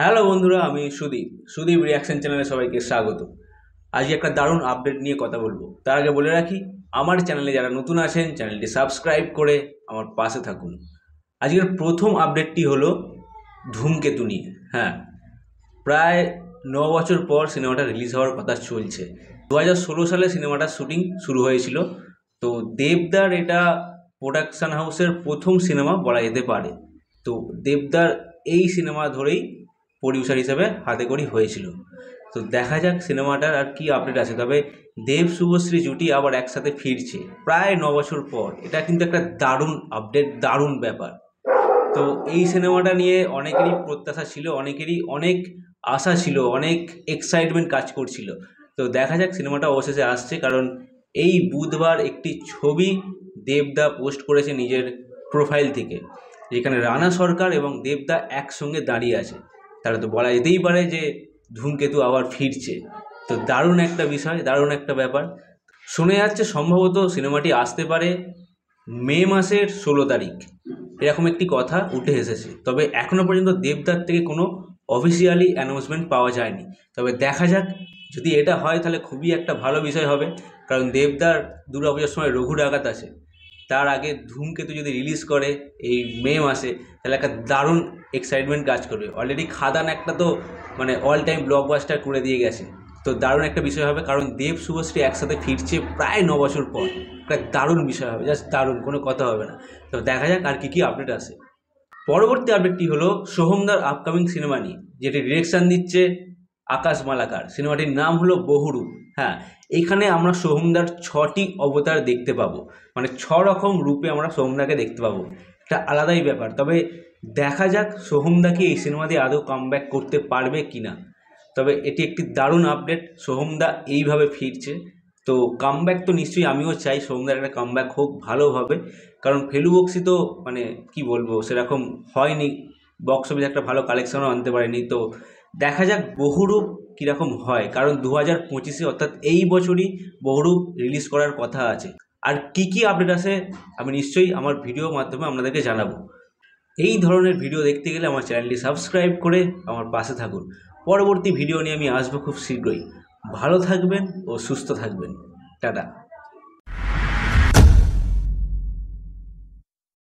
Hello বন্ধুরা, আমি Sudip reaction চ্যানেলে সবাইকে স্বাগত। আজকে একটা দারুণ আপডেট নিয়ে কথা বলবো। তার আগে বলে রাখি, আমার চ্যানেলে যারা নতুন আছেন চ্যানেলটি সাবস্ক্রাইব করে আমার পাশে থাকুন। আজকের প্রথম আপডেটটি হলো ধূমকেতু নিয়ে। হ্যাঁ, প্রায় 9 বছর পর সিনেমাটা রিলিজ হওয়ার কথা চলছে। 2016 সালে সিনেমাটার শুটিং শুরু হয়েছিল। তো দেবদার এটা প্রোডাকশান হাউসের প্রথম সিনেমা বলা যেতে পারে। তো দেবদার এই সিনেমা ধরেই প্রডিউসার হিসেবে হাতেখড়ি হয়েছিল। তো দেখা যাক সিনেমাটার আর কি আপডেট আছে। তবে দেব শুভশ্রী জুটি আবার একসাথে ফিরছে প্রায় 9 বছর পর। এটা কিন্তু একটা দারুণ আপডেট, দারুণ ব্যাপার। তো এই সিনেমাটা নিয়ে অনেকেরই প্রত্যাশা ছিল, অনেকেরই অনেক আশা ছিল, অনেক এক্সাইটমেন্ট কাজ করছিল। তো দেখা যাক সিনেমাটা অবশেষে আসছে, কারণ এই বুধবার একটি ছবি দেবদা পোস্ট করেছে নিজের প্রোফাইল থেকে, যেখানে রানা সরকার এবং দেবদা একসঙ্গে দাঁড়িয়ে আছে। তাহলে তো বলা যেতেই পারে যে ধূমকেতু আবার ফিরছে। তো দারুণ একটা বিষয়, দারুণ একটা ব্যাপার। শোনা যাচ্ছে সম্ভবত সিনেমাটি আসতে পারে মে মাসের 16 তারিখ, এরকম একটি কথা উঠে এসেছে। তবে এখনও পর্যন্ত দেবদার থেকে কোনো অফিসিয়ালি অ্যানাউন্সমেন্ট পাওয়া যায়নি। তবে দেখা যাক, যদি এটা হয় তাহলে খুবই একটা ভালো বিষয় হবে। কারণ দেবদার দুর্গাপূজার সময় রঘু ডাকাত আছে, তার আগে ধূমকেতু যদি রিলিজ করে এই মে মাসে, তাহলে একটা দারুণ এক্সাইটমেন্ট কাজ করবে। অলরেডি খাদান একটা তো মানে অল টাইম ব্লকবাস্টার করে দিয়ে গেছে। তো দারুণ একটা বিষয় হবে, কারণ দেব শুভশ্রী একসাথে ফিরছে প্রায় 9 বছর পর। একটা দারুণ বিষয় হবে, জাস্ট দারুণ, কোনো কথা হবে না। তো দেখা যাক আর কী আপডেট আসে। পরবর্তী আপডেটটি হলো সোহমদার আপকামিং সিনেমা নিয়ে, যেটি ডিরেকশান দিচ্ছে আকাশ মালাকার। সিনেমাটির নাম হলো বহুরূপ। হ্যাঁ, এখানে আমরা সোহমদার 6টি অবতার দেখতে পাবো, মানে 6 রকম রূপে আমরা সোহমদাকে দেখতে পাবো। একটা আলাদাই ব্যাপার। তবে দেখা যাক সোহমদা কি এই সিনেমা দিয়ে আদৌ কামব্যাক করতে পারবে কি না। তবে এটি একটি দারুণ আপডেট, সোহমদা এইভাবে ফিরছে। তো কামব্যাক তো নিশ্চয়ই আমিও চাই, সোহমদার একটা কামব্যাক হোক ভালোভাবে। কারণ ফেলু বক্সি তো মানে কি বলবো, সেরকম হয়নি, বক্স অফিসে একটা ভালো কালেকশনও আনতে পারেনি। তো দেখা যাক বহুরূপ কীরকম হয়, কারণ 2025-এ অর্থাৎ এই বছরই বহুরূপ রিলিজ করার কথা আছে। আর কি আপডেট আছে আমি নিশ্চয়ই আমার ভিডিওর মাধ্যমে আপনাদেরকে জানাবো। এই ধরনের ভিডিও দেখতে গেলে আমার চ্যানেলটি সাবস্ক্রাইব করে আমার পাশে থাকুন। পরবর্তী ভিডিও নিয়ে আমি আসবো খুব শীঘ্রই। ভালো থাকবেন ও সুস্থ থাকবেন। টাটা।